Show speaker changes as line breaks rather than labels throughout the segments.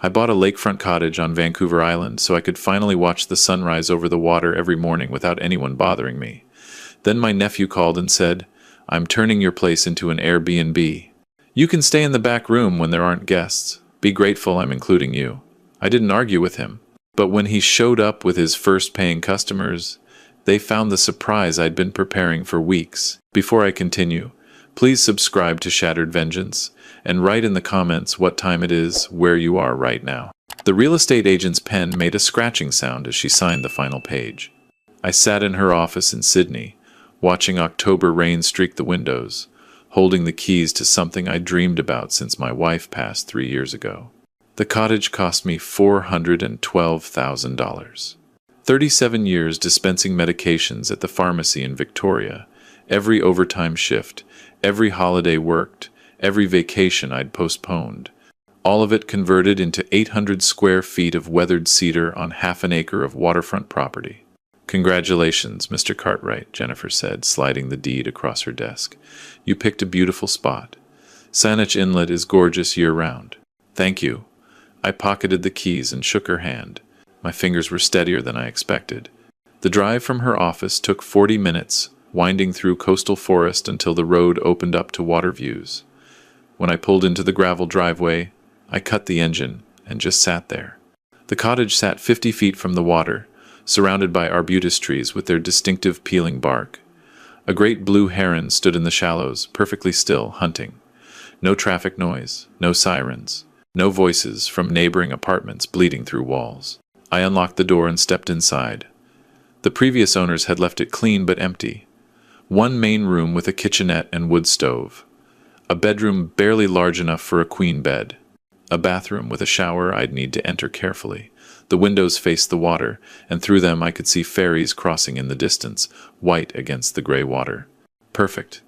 I bought a lakefront cottage on Vancouver Island so I could finally watch the sunrise over the water every morning without anyone bothering me. Then my nephew called and said, "I'm turning your place into an Airbnb. You can stay in the back room when there aren't guests. Be grateful I'm including you." I didn't argue with him, but when he showed up with his first paying customers, they found the surprise I'd been preparing for weeks. Before I continue, please subscribe to Shattered Vengeance and write in the comments what time it is where you are right now. The real estate agent's pen made a scratching sound as she signed the final page. I sat in her office in Sydney, watching October rain streak the windows, holding the keys to something I dreamed about since my wife passed 3 years ago. The cottage cost me $412,000. 37 years dispensing medications at the pharmacy in Victoria, every overtime shift, every holiday worked, every vacation I'd postponed. All of it converted into 800 square feet of weathered cedar on half an acre of waterfront property. "Congratulations, Mr. Cartwright," Jennifer said, sliding the deed across her desk. "You picked a beautiful spot. Saanich Inlet is gorgeous year-round." "Thank you." I pocketed the keys and shook her hand. My fingers were steadier than I expected. The drive from her office took 40 minutes, winding through coastal forest until the road opened up to water views. When I pulled into the gravel driveway, I cut the engine and just sat there. The cottage sat 50 feet from the water, surrounded by arbutus trees with their distinctive peeling bark. A great blue heron stood in the shallows, perfectly still, hunting. No traffic noise, no sirens, no voices from neighboring apartments bleeding through walls. I unlocked the door and stepped inside. The previous owners had left it clean but empty. One main room with a kitchenette and wood stove. A bedroom barely large enough for a queen bed. A bathroom with a shower I'd need to enter carefully. The windows faced the water, and through them I could see ferries crossing in the distance, white against the gray water. Perfect.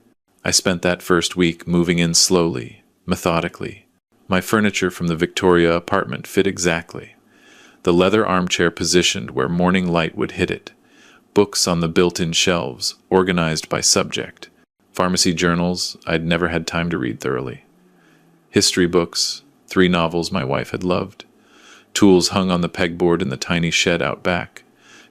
I spent that first week moving in slowly, methodically. My furniture from the Victoria apartment fit exactly. The leather armchair positioned where morning light would hit it. Books on the built-in shelves, organized by subject. Pharmacy journals I'd never had time to read thoroughly. History books, 3 novels my wife had loved. Tools hung on the pegboard in the tiny shed out back.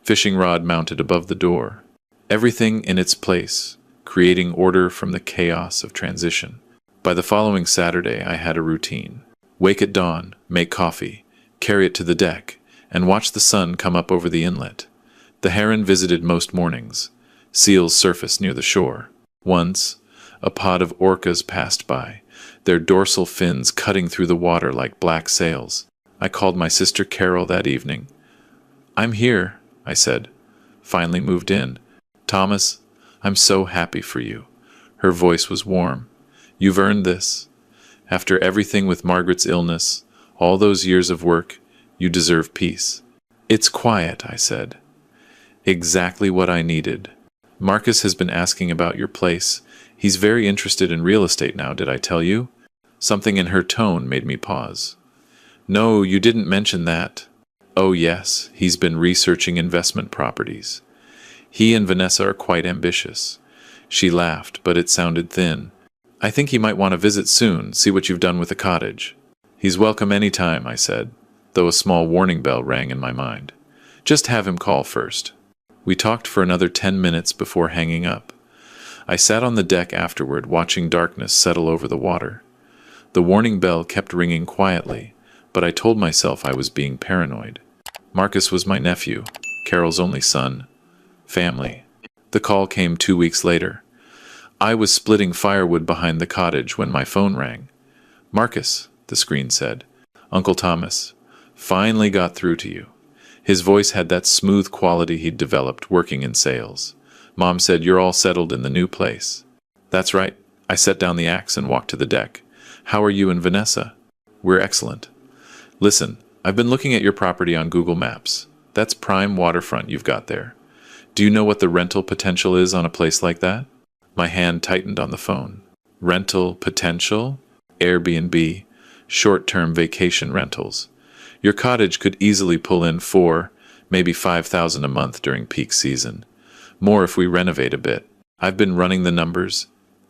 Fishing rod mounted above the door. Everything in its place, creating order from the chaos of transition. By the following Saturday, I had a routine. Wake at dawn, make coffee, carry it to the deck, and watch the sun come up over the inlet. The heron visited most mornings. Seals surfaced near the shore. Once, a pod of orcas passed by, their dorsal fins cutting through the water like black sails. I called my sister Carol that evening. "I'm here," I said. Finally moved in. "Thomas, I'm so happy for you." Her voice was warm. "You've earned this. After everything with Margaret's illness, all those years of work, you deserve peace." "It's quiet," I said. "Exactly what I needed. Marcus has been asking about your place. He's very interested in real estate now, did I tell you?" Something in her tone made me pause. "No, you didn't mention that." "Oh yes, he's been researching investment properties. He and Vanessa are quite ambitious." She laughed, but it sounded thin. "I think he might want to visit soon, see what you've done with the cottage." "He's welcome any time," I said, though a small warning bell rang in my mind. "Just have him call first." We talked for another 10 minutes before hanging up. I sat on the deck afterward, watching darkness settle over the water. The warning bell kept ringing quietly, but I told myself I was being paranoid. Marcus was my nephew, Carol's only son. Family. The call came 2 weeks later. I was splitting firewood behind the cottage when my phone rang. "Marcus," the screen said. "Uncle Thomas. Finally got through to you." His voice had that smooth quality he'd developed working in sales. "Mom said you're all settled in the new place." "That's right." I set down the axe and walked to the deck. "How are you and Vanessa?" "We're excellent." "Listen, I've been looking at your property on Google Maps. That's prime waterfront you've got there. Do you know what the rental potential is on a place like that?" My hand tightened on the phone. "Rental potential?" "Airbnb, short-term vacation rentals. Your cottage could easily pull in 4, maybe 5,000 a month during peak season. More if we renovate a bit. I've been running the numbers,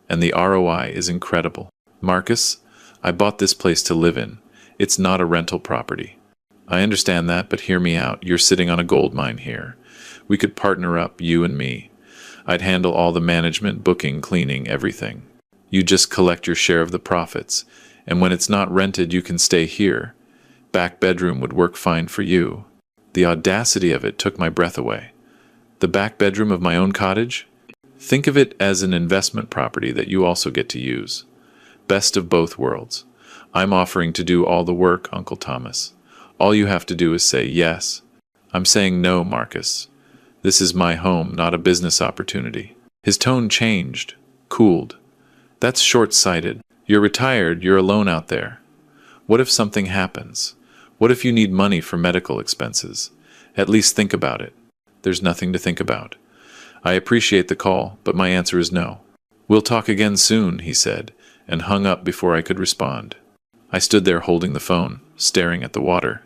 and the ROI is incredible. Marcus, I bought this place to live in. It's not a rental property. I understand that, but hear me out. You're sitting on a gold mine here. We could partner up, you and me. I'd handle all the management, booking, cleaning, everything. You just collect your share of the profits, and when it's not rented, you can stay here. Back bedroom would work fine for you. The audacity of it took my breath away. The back bedroom of my own cottage? Think of it as an investment property that you also get to use. Best of both worlds. I'm offering to do all the work, Uncle Thomas. All you have to do is say yes. I'm saying no, Marcus. This is my home, not a business opportunity. His tone changed, cooled. That's short-sighted. You're retired, you're alone out there. What if something happens? What if you need money for medical expenses? At least think about it. There's nothing to think about. I appreciate the call, but my answer is no. We'll talk again soon, he said, and hung up before I could respond. I stood there holding the phone, staring at the water.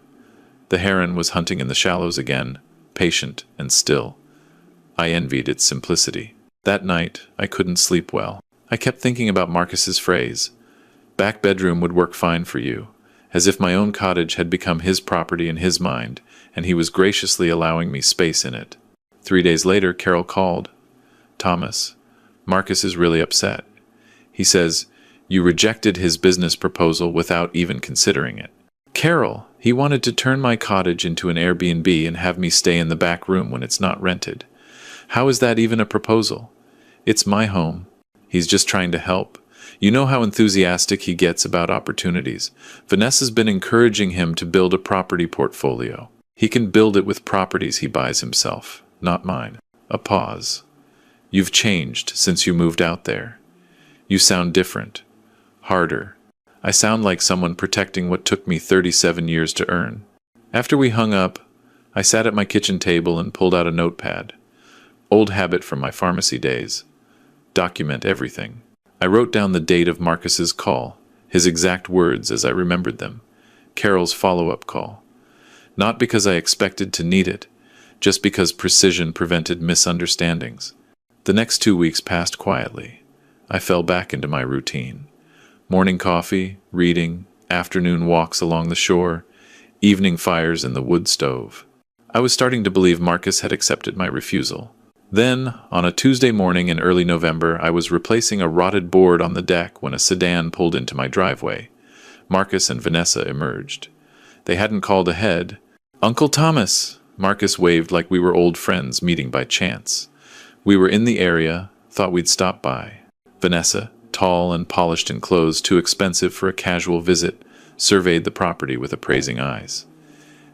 The heron was hunting in the shallows again, patient and still. I envied its simplicity. That night, I couldn't sleep well. I kept thinking about Marcus's phrase, back bedroom would work fine for you, as if my own cottage had become his property in his mind, and he was graciously allowing me space in it. 3 days later, Carol called. Thomas, Marcus is really upset. He says, you rejected his business proposal without even considering it. Carol, he wanted to turn my cottage into an Airbnb and have me stay in the back room when it's not rented. How is that even a proposal? It's my home. He's just trying to help. You know how enthusiastic he gets about opportunities. Vanessa's been encouraging him to build a property portfolio. He can build it with properties he buys himself, not mine. A pause. You've changed since you moved out there. You sound different. Harder. I sound like someone protecting what took me 37 years to earn. After we hung up, I sat at my kitchen table and pulled out a notepad. Old habit from my pharmacy days. Document everything. I wrote down the date of Marcus's call, his exact words as I remembered them, Carol's follow-up call. Not because I expected to need it, just because precision prevented misunderstandings. The next 2 weeks passed quietly. I fell back into my routine. Morning coffee, reading, afternoon walks along the shore, evening fires in the wood stove. I was starting to believe Marcus had accepted my refusal. Then, on a Tuesday morning in early November, I was replacing a rotted board on the deck when a sedan pulled into my driveway. Marcus and Vanessa emerged. They hadn't called ahead. Uncle Thomas! Marcus waved like we were old friends meeting by chance. We were in the area, thought we'd stop by. Vanessa, tall and polished in clothes too expensive for a casual visit, surveyed the property with appraising eyes.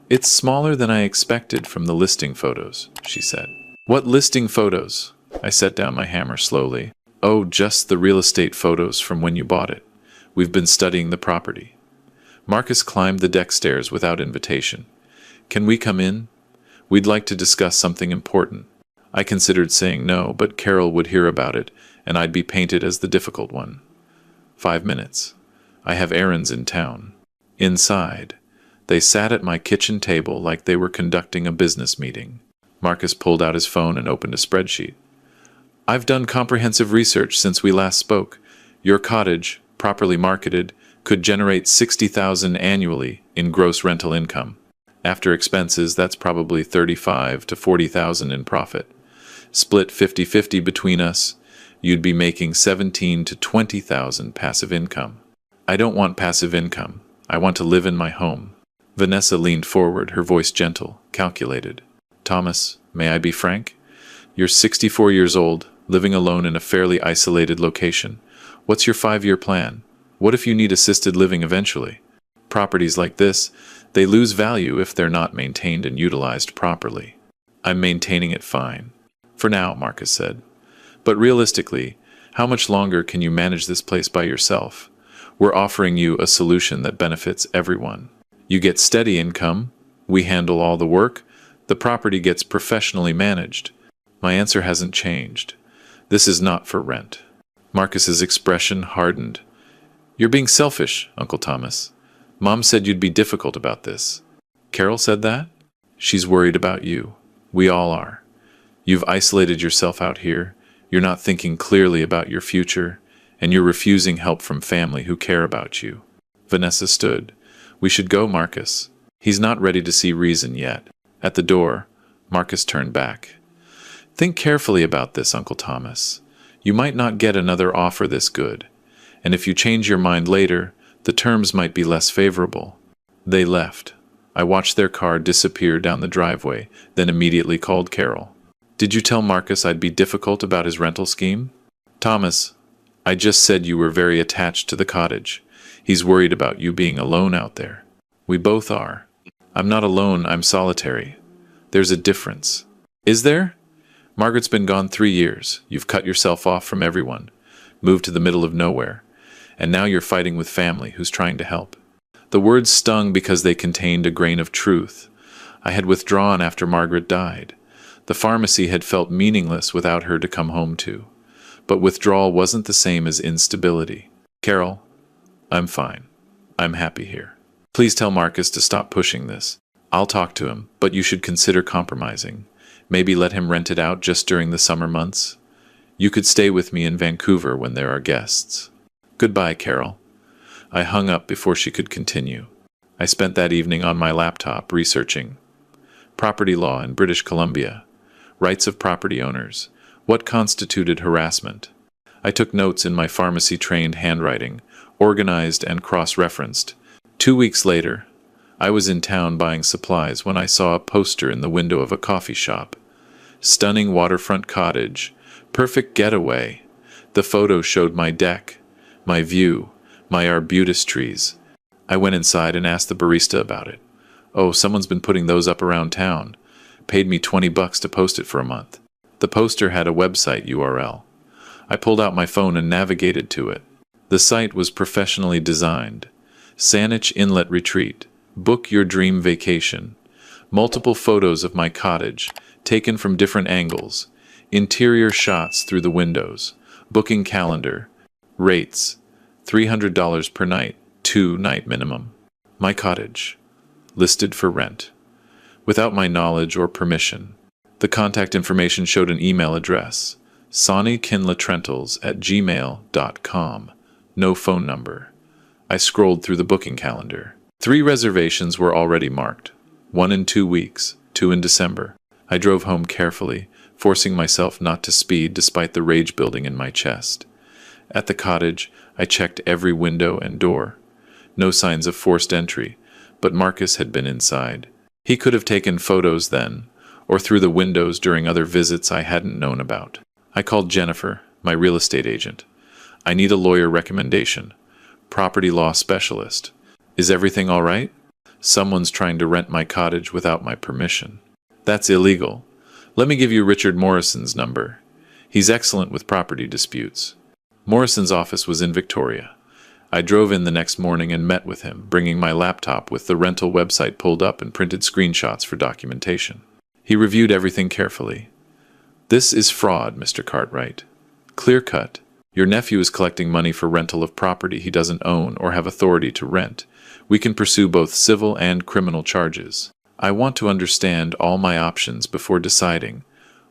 It's smaller than I expected from the listing photos, she said. What listing photos? I set down my hammer slowly. Oh, just the real estate photos from when you bought it. We've been studying the property. Marcus climbed the deck stairs without invitation. Can we come in? We'd like to discuss something important. I considered saying no, but Carol would hear about it, and I'd be painted as the difficult one. 5 minutes. I have errands in town. Inside. They sat at my kitchen table like they were conducting a business meeting. Marcus pulled out his phone and opened a spreadsheet. I've done comprehensive research since we last spoke. Your cottage, properly marketed, could generate $60,000 annually in gross rental income. After expenses, that's probably $35,000 to $40,000 in profit. Split 50-50 between us, you'd be making $17,000 to $20,000 passive income. I don't want passive income. I want to live in my home. Vanessa leaned forward, her voice gentle, calculated. Thomas, may I be frank? You're 64 years old, living alone in a fairly isolated location. What's your 5-year plan? What if you need assisted living eventually? Properties like this, they lose value if they're not maintained and utilized properly. I'm maintaining it fine. For now, Marcus said. But realistically, how much longer can you manage this place by yourself? We're offering you a solution that benefits everyone. You get steady income, we handle all the work, the property gets professionally managed. My answer hasn't changed. This is not for rent. Marcus's expression hardened. You're being selfish, Uncle Thomas. Mom said you'd be difficult about this. Carol said that? She's worried about you. We all are. You've isolated yourself out here. You're not thinking clearly about your future, and you're refusing help from family who care about you. Vanessa stood. We should go, Marcus. He's not ready to see reason yet. At the door, Marcus turned back. Think carefully about this, Uncle Thomas. You might not get another offer this good, and if you change your mind later, the terms might be less favorable. They left. I watched their car disappear down the driveway, then immediately called Carol. Did you tell Marcus I'd be difficult about his rental scheme? Thomas, I just said you were very attached to the cottage. He's worried about you being alone out there. We both are. I'm not alone, I'm solitary. There's a difference. Is there? Margaret's been gone 3 years. You've cut yourself off from everyone, moved to the middle of nowhere, and now you're fighting with family who's trying to help. The words stung because they contained a grain of truth. I had withdrawn after Margaret died. The pharmacy had felt meaningless without her to come home to. But withdrawal wasn't the same as instability. Carol, I'm fine. I'm happy here. Please tell Marcus to stop pushing this. I'll talk to him, but you should consider compromising. Maybe let him rent it out just during the summer months. You could stay with me in Vancouver when there are guests. Goodbye, Carol. I hung up before she could continue. I spent that evening on my laptop researching property law in British Columbia, rights of property owners, what constituted harassment. I took notes in my pharmacy-trained handwriting, organized and cross-referenced. 2 weeks later, I was in town buying supplies when I saw a poster in the window of a coffee shop. Stunning waterfront cottage, perfect getaway. The photo showed my deck, my view, my arbutus trees. I went inside and asked the barista about it. Oh, someone's been putting those up around town. Paid me $20 to post it for a month. The poster had a website URL. I pulled out my phone and navigated to it. The site was professionally designed. Saanich Inlet Retreat. Book your dream vacation. Multiple photos of my cottage, taken from different angles. Interior shots through the windows. Booking calendar. Rates. $300 per night, 2-night minimum. My cottage. Listed for rent. Without my knowledge or permission. The contact information showed an email address. sonnykinlatrentals@gmail.com. No phone number. I scrolled through the booking calendar. 3 reservations were already marked. 1 in 2 weeks, 2 in December. I drove home carefully, forcing myself not to speed despite the rage building in my chest. At the cottage, I checked every window and door. No signs of forced entry, but Marcus had been inside. He could have taken photos then, or through the windows during other visits I hadn't known about. I called Jennifer, my real estate agent. I need a lawyer recommendation. Property law specialist. Is everything all right? Someone's trying to rent my cottage without my permission. That's illegal. Let me give you Richard Morrison's number. He's excellent with property disputes. Morrison's office was in Victoria. I drove in the next morning and met with him, bringing my laptop with the rental website pulled up and printed screenshots for documentation. He reviewed everything carefully. This is fraud, Mr. Cartwright. Clear cut. Your nephew is collecting money for rental of property he doesn't own or have authority to rent. We can pursue both civil and criminal charges. I want to understand all my options before deciding.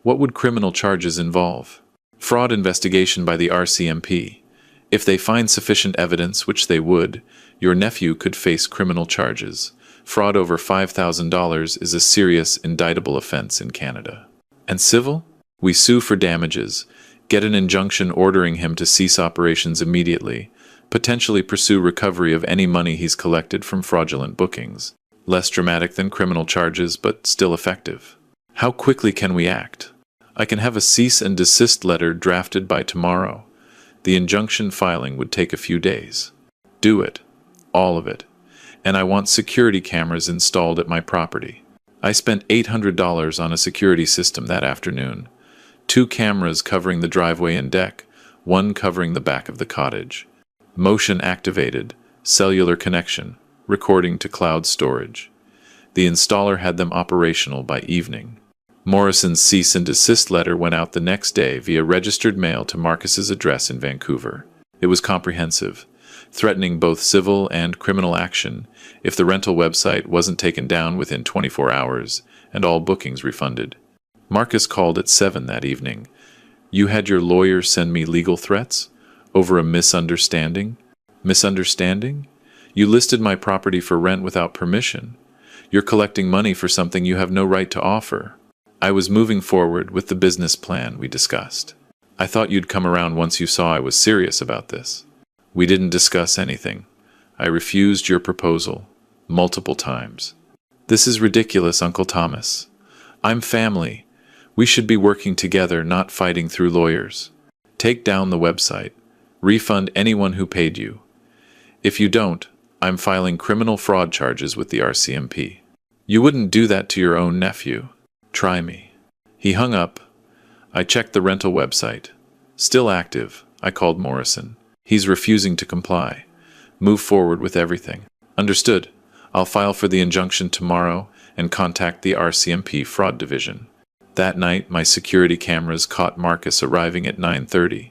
What would criminal charges involve? Fraud investigation by the RCMP. If they find sufficient evidence, which they would, your nephew could face criminal charges. Fraud over $5,000 is a serious indictable offense in Canada. And civil? We sue for damages, get an injunction ordering him to cease operations immediately, potentially pursue recovery of any money he's collected from fraudulent bookings. Less dramatic than criminal charges, but still effective. How quickly can we act? I can have a cease and desist letter drafted by tomorrow. The injunction filing would take a few days. Do it. All of it. And I want security cameras installed at my property. I spent $800 on a security system that afternoon. 2 cameras covering the driveway and deck, 1 covering the back of the cottage. Motion activated, cellular connection, recording to cloud storage. The installer had them operational by evening. Morrison's cease and desist letter went out the next day via registered mail to Marcus's address in Vancouver. It was comprehensive, threatening both civil and criminal action if the rental website wasn't taken down within 24 hours and all bookings refunded. Marcus called at 7 that evening. You had your lawyer send me legal threats? Over a misunderstanding? Misunderstanding? You listed my property for rent without permission. You're collecting money for something you have no right to offer. I was moving forward with the business plan we discussed. I thought you'd come around once you saw I was serious about this. We didn't discuss anything. I refused your proposal multiple times. This is ridiculous, Uncle Thomas. I'm family. We should be working together, not fighting through lawyers. Take down the website. Refund anyone who paid you. If you don't, I'm filing criminal fraud charges with the RCMP. You wouldn't do that to your own nephew. Try me. He hung up. I checked the rental website. Still active. I called Morrison. He's refusing to comply. Move forward with everything. Understood. I'll file for the injunction tomorrow and contact the RCMP fraud division. That night, my security cameras caught Marcus arriving at 9:30.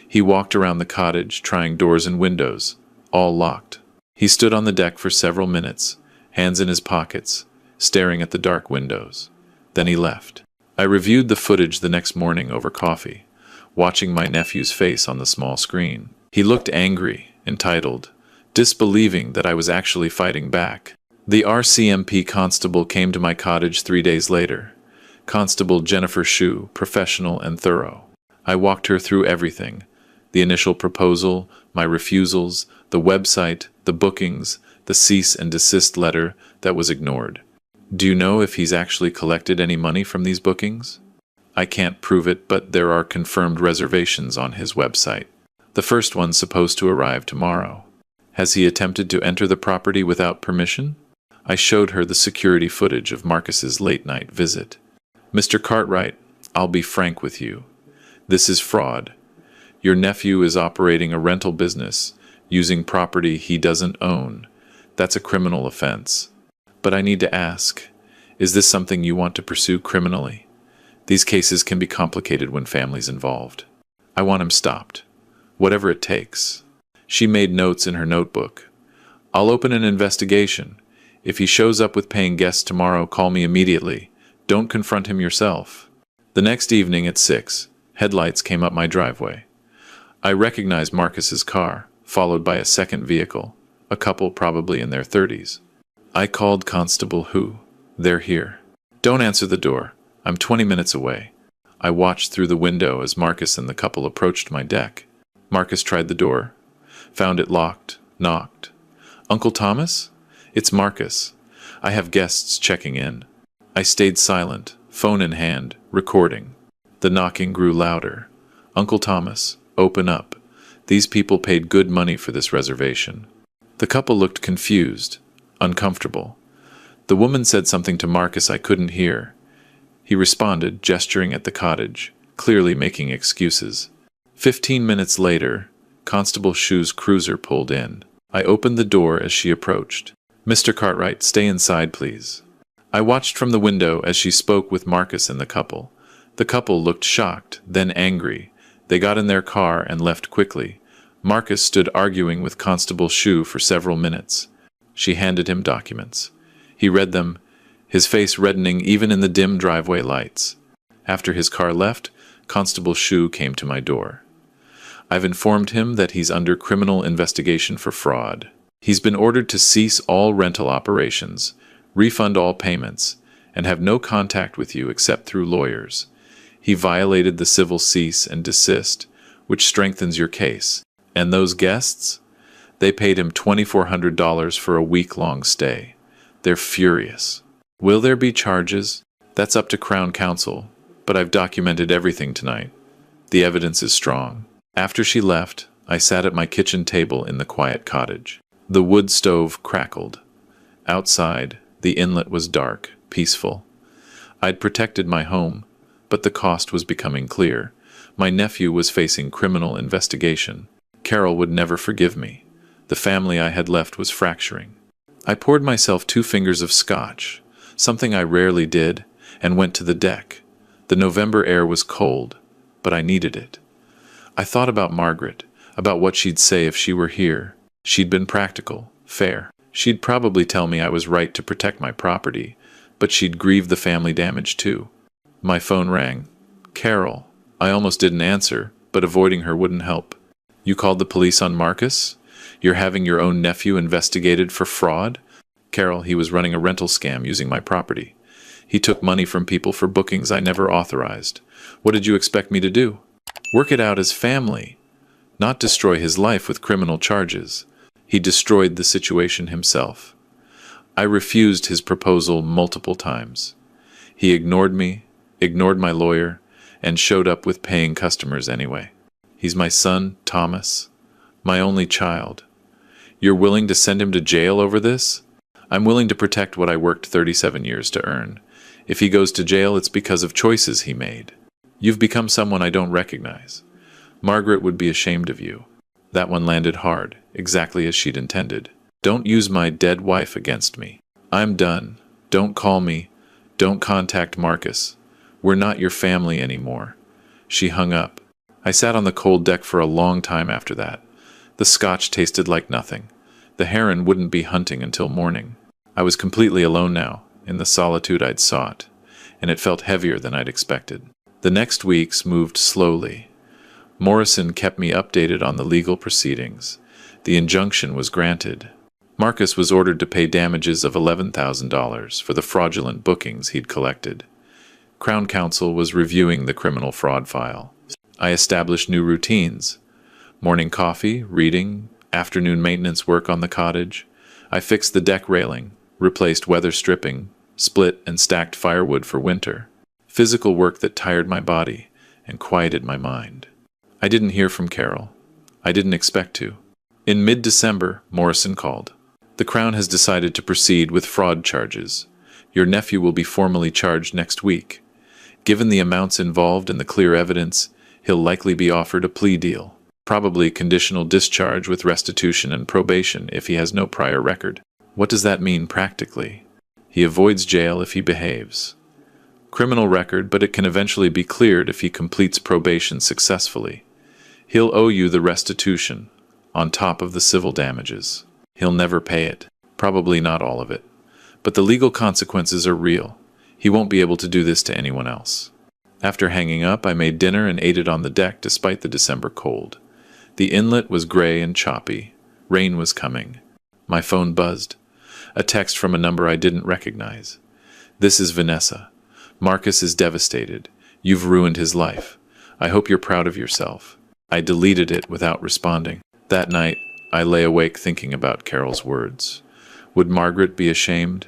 He walked around the cottage, trying doors and windows, all locked. He stood on the deck for several minutes, hands in his pockets, staring at the dark windows. Then he left. I reviewed the footage the next morning over coffee, watching my nephew's face on the small screen. He looked angry, entitled, disbelieving that I was actually fighting back. The RCMP constable came to my cottage 3 days later. Constable Jennifer Shue, professional and thorough. I walked her through everything. The initial proposal, my refusals, the website, the bookings, the cease and desist letter that was ignored. Do you know if he's actually collected any money from these bookings? I can't prove it, but there are confirmed reservations on his website. The first one's supposed to arrive tomorrow. Has he attempted to enter the property without permission? I showed her the security footage of Marcus's late-night visit. Mr. Cartwright, I'll be frank with you. This is fraud. Your nephew is operating a rental business, using property he doesn't own. That's a criminal offense. But I need to ask, is this something you want to pursue criminally? These cases can be complicated when family's involved. I want him stopped. Whatever it takes. She made notes in her notebook. I'll open an investigation. If he shows up with paying guests tomorrow, call me immediately. Don't confront him yourself. The next evening at 6, headlights came up my driveway. I recognized Marcus's car, followed by a second vehicle, a couple probably in their 30s. I called Constable Hu. They're here. Don't answer the door. I'm 20 minutes away. I watched through the window as Marcus and the couple approached my deck. Marcus tried the door, found it locked, knocked. Uncle Thomas? It's Marcus. I have guests checking in. I stayed silent, phone in hand, recording. The knocking grew louder. Uncle Thomas, open up. These people paid good money for this reservation. The couple looked confused, uncomfortable. The woman said something to Marcus I couldn't hear. He responded, gesturing at the cottage, clearly making excuses. 15 minutes later, Constable Shue's cruiser pulled in. I opened the door as she approached. Mr. Cartwright, stay inside, please. I watched from the window as she spoke with Marcus and the couple. The couple looked shocked, then angry. They got in their car and left quickly. Marcus stood arguing with Constable Shue for several minutes. She handed him documents. He read them, his face reddening even in the dim driveway lights. After his car left, Constable Shue came to my door. I've informed him that he's under criminal investigation for fraud. He's been ordered to cease all rental operations, refund all payments, and have no contact with you except through lawyers. He violated the civil cease and desist, which strengthens your case. And those guests? They paid him $2,400 for a week-long stay. They're furious. Will there be charges? That's up to Crown Counsel, but I've documented everything tonight. The evidence is strong. After she left, I sat at my kitchen table in the quiet cottage. The wood stove crackled. Outside, the inlet was dark, peaceful. I'd protected my home, but the cost was becoming clear. My nephew was facing criminal investigation. Carol would never forgive me. The family I had left was fracturing. I poured myself 2 fingers of scotch, something I rarely did, and went to the deck. The November air was cold, but I needed it. I thought about Margaret, about what she'd say if she were here. She'd been practical, fair. She'd probably tell me I was right to protect my property, but she'd grieve the family damage too. My phone rang. Carol. I almost didn't answer, but avoiding her wouldn't help. You called the police on Marcus? You're having your own nephew investigated for fraud? Carol, he was running a rental scam using my property. He took money from people for bookings I never authorized. What did you expect me to do? Work it out as family, not destroy his life with criminal charges. He destroyed the situation himself. I refused his proposal multiple times. He ignored me, ignored my lawyer, and showed up with paying customers anyway. He's my son, Thomas, my only child. You're willing to send him to jail over this? I'm willing to protect what I worked 37 years to earn. If he goes to jail, it's because of choices he made. You've become someone I don't recognize. Margaret would be ashamed of you. That one landed hard, exactly as she'd intended. Don't use my dead wife against me. I'm done. Don't call me. Don't contact Marcus. We're not your family anymore. She hung up. I sat on the cold deck for a long time after that. The scotch tasted like nothing. The heron wouldn't be hunting until morning. I was completely alone now, in the solitude I'd sought, and it felt heavier than I'd expected. The next weeks moved slowly. Morrison kept me updated on the legal proceedings. The injunction was granted. Marcus was ordered to pay damages of $11,000 for the fraudulent bookings he'd collected. Crown Counsel was reviewing the criminal fraud file. I established new routines. Morning coffee, reading, afternoon maintenance work on the cottage. I fixed the deck railing, replaced weather stripping, split and stacked firewood for winter. Physical work that tired my body and quieted my mind. I didn't hear from Carol. I didn't expect to. In mid-December, Morrison called. The Crown has decided to proceed with fraud charges. Your nephew will be formally charged next week. Given the amounts involved and the clear evidence, he'll likely be offered a plea deal. Probably conditional discharge with restitution and probation if he has no prior record. What does that mean practically? He avoids jail if he behaves. Criminal record, but it can eventually be cleared if he completes probation successfully. He'll owe you the restitution, on top of the civil damages. He'll never pay it, probably not all of it. But the legal consequences are real. He won't be able to do this to anyone else. After hanging up, I made dinner and ate it on the deck despite the December cold. The inlet was gray and choppy. Rain was coming. My phone buzzed. A text from a number I didn't recognize. This is Vanessa. Marcus is devastated. You've ruined his life. I hope you're proud of yourself. I deleted it without responding. That night, I lay awake thinking about Carol's words. Would Margaret be ashamed?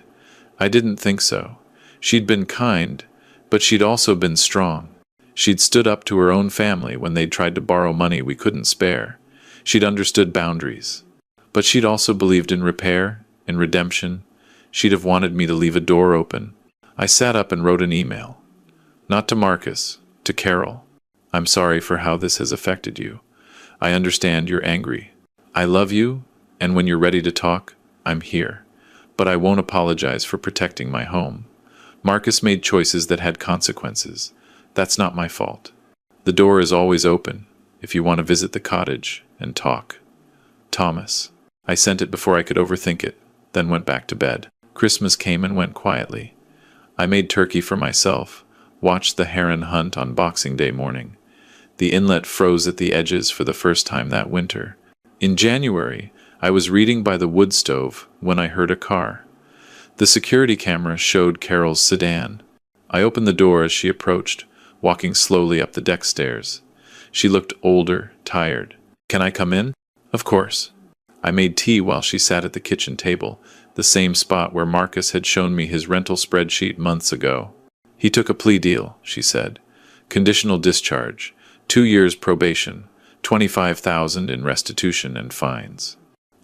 I didn't think so. She'd been kind, but she'd also been strong. She'd stood up to her own family when they'd tried to borrow money we couldn't spare. She'd understood boundaries. But she'd also believed in repair, in redemption. She'd have wanted me to leave a door open. I sat up and wrote an email. Not to Marcus, to Carol. I'm sorry for how this has affected you. I understand you're angry. I love you, and when you're ready to talk, I'm here. But I won't apologize for protecting my home. Marcus made choices that had consequences. That's not my fault. The door is always open, if you want to visit the cottage and talk. Thomas. I sent it before I could overthink it, then went back to bed. Christmas came and went quietly. I made turkey for myself, watched the heron hunt on Boxing Day morning. The inlet froze at the edges for the first time that winter. In January, I was reading by the wood stove when I heard a car. The security camera showed Carol's sedan. I opened the door as she approached, walking slowly up the deck stairs. She looked older, tired. Can I come in? Of course. I made tea while she sat at the kitchen table, the same spot where Marcus had shown me his rental spreadsheet months ago. He took a plea deal, she said. Conditional discharge, 2 years probation, $25,000 in restitution and fines.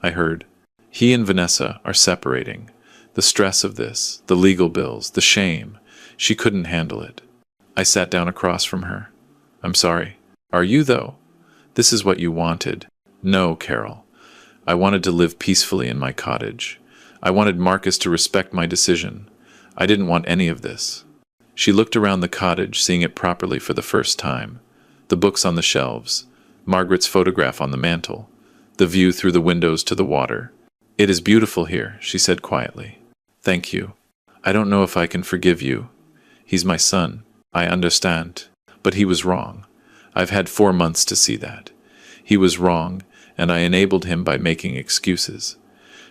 I heard. He and Vanessa are separating. The stress of this, the legal bills, the shame. She couldn't handle it. I sat down across from her. I'm sorry. Are you, though? This is what you wanted. No, Carol. I wanted to live peacefully in my cottage. I wanted Marcus to respect my decision. I didn't want any of this. She looked around the cottage, seeing it properly for the first time. The books on the shelves, Margaret's photograph on the mantel, the view through the windows to the water. It is beautiful here, she said quietly. Thank you. I don't know if I can forgive you. He's my son. I understand. But he was wrong. I've had 4 months to see that. He was wrong, and I enabled him by making excuses.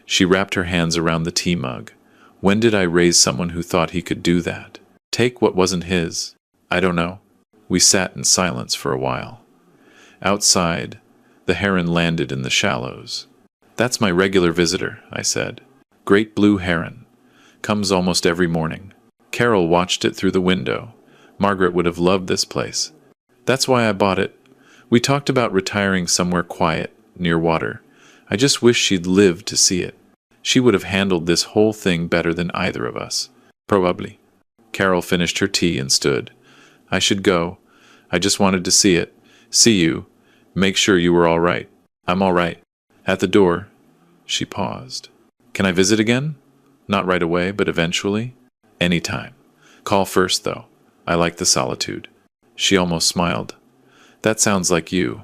She wrapped her hands around the tea mug. When did I raise someone who thought he could do that? Take what wasn't his? I don't know. We sat in silence for a while. Outside, the heron landed in the shallows. That's my regular visitor, I said. Great blue heron. Comes almost every morning. Carol watched it through the window. Margaret would have loved this place. That's why I bought it. We talked about retiring somewhere quiet, near water. I just wish she'd lived to see it. She would have handled this whole thing better than either of us. Probably. Carol finished her tea and stood. I should go. I just wanted to see it. See you. Make sure you were all right. I'm all right. At the door. She paused. Can I visit again? Not right away, but eventually? Anytime. Call first, though. I like the solitude. She almost smiled. That sounds like you.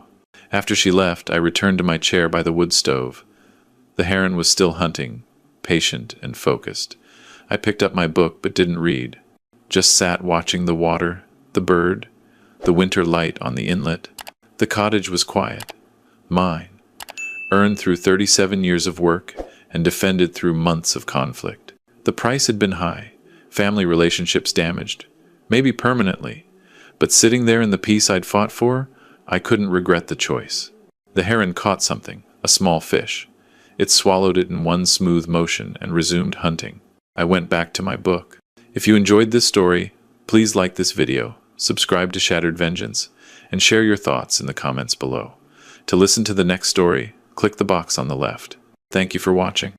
After she left, I returned to my chair by the wood stove. The heron was still hunting, patient and focused. I picked up my book but didn't read. Just sat watching the water, the bird, the winter light on the inlet. The cottage was quiet. Mine. Earned through 37 years of work and defended through months of conflict. The price had been high, family relationships damaged, maybe permanently, but sitting there in the peace I'd fought for, I couldn't regret the choice. The heron caught something, a small fish. It swallowed it in one smooth motion and resumed hunting. I went back to my book. If you enjoyed this story, please like this video, subscribe to Shattered Vengeance, and share your thoughts in the comments below. To listen to the next story, click the box on the left. Thank you for watching.